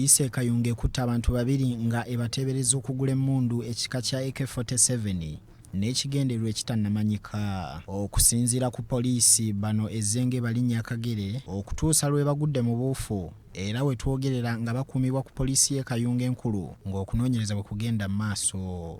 Poliisi Kayunga ekutte abantu babiri nga ebateebereza okugula emmundu ekika kya AK-47 n'ekigendererwa ekitannamanyika. Okusinziira ku poliisi, bano ezzenge balinnya Kagere okutuusa lwe bagudde mu buufu era we twogerera nga bakuumibwa ku poliisi y'e Kayunga enkulu ng'okunoonyereza bwe kugenda mu maaso.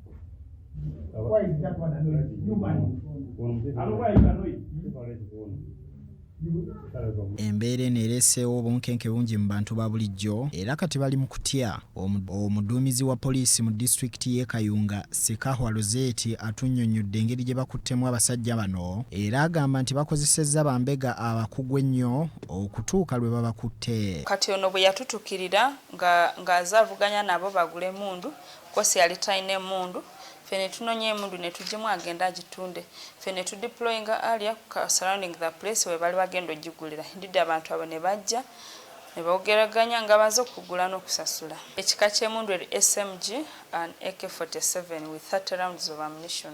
Embeera eno ereeseewo obunkenke bungi mu bantu ba bulijjo era kati bali mu kutya. Omuduumizi wa poliisi mu disitulikiti y'e Kayunga Sekahwa Rozeeti atunnyonnyodde engeri gye bakuttemu abasajja bano era agamba nti bakozesezza bambega abakugu ennyo okutuuka lwe babakutte. Kati ono bwe yatutukirira ng'azaavuganya nabo bagule emmundu kosi yali talina emmundu. Fene tunonye emmundu ne tugimu agenda agitunde. Fene tudeployinga area surrounding the place we bali bagenda ogigulira. Ndidde abantu abo ne bajja ne boogeraganya nga baze okugula n'okusasula. Ekika ky'emmundu eri SMG and AK-47 with 30 rounds of ammunition.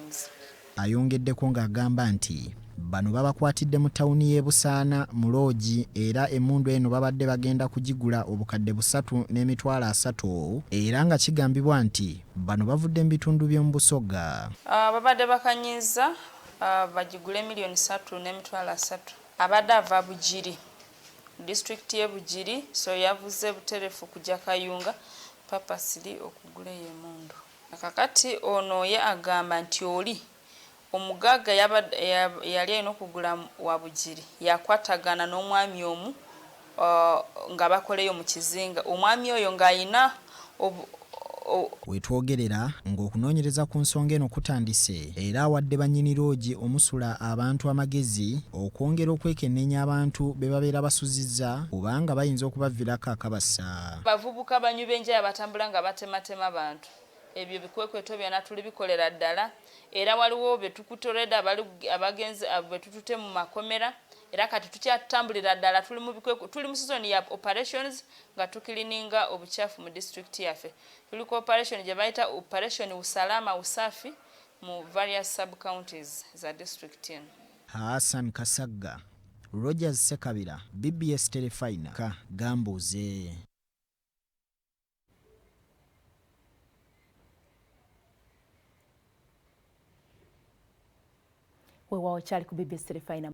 Ayongeddeko ng'agamba nti bano babakwatidde mu ttawuni y'e Busaana mu loogi era emmundu eno babadde bagenda kugigula obukadde 3,300 era nga kigambibwa nti bano bavudde mu bitundu by'omu Busoga. Babadde bakanyiza bagigule $3,300,000. Abadde ava Bugiri, disitulikiti y'e Bugiri, so yavuze buterefu kujja Kayunga papasiri okugula emmundu. Kakati ono ye agamba nti oli omugagga yali alina okugula wa Bugiri yakwatagana n'omwami omu nga bakoleyo mu kizinga. Omwami oyo ng'ayina wetwogerera ng'okunoonyereza ku nsonga eno kutandise era awadde bannyini loogi omusula abantu amagezi okwongera okwekenneenya abantu be babeera basuzizza kubanga bayinza okubaviirako akabasa. Bavubuka banywi b'enjaya batambula nga batematema abantu. Ebyo bikwekweto byonna tuli bikolera ddala era waliwo betukutoleda abagenzi betutute mu makomera era kati tukyatambulira ddala tuli mu season ya operations nga tukilininga obuchafu mu district yaffe. Tuli ku operation gye bayita operation usalama usafi mu various sub counties za district eno. Hassan Kasagga, Rogers Sekabira, BBS Terefayina, Gambuuze. Weewaawo kyali ku BBS Terefayina.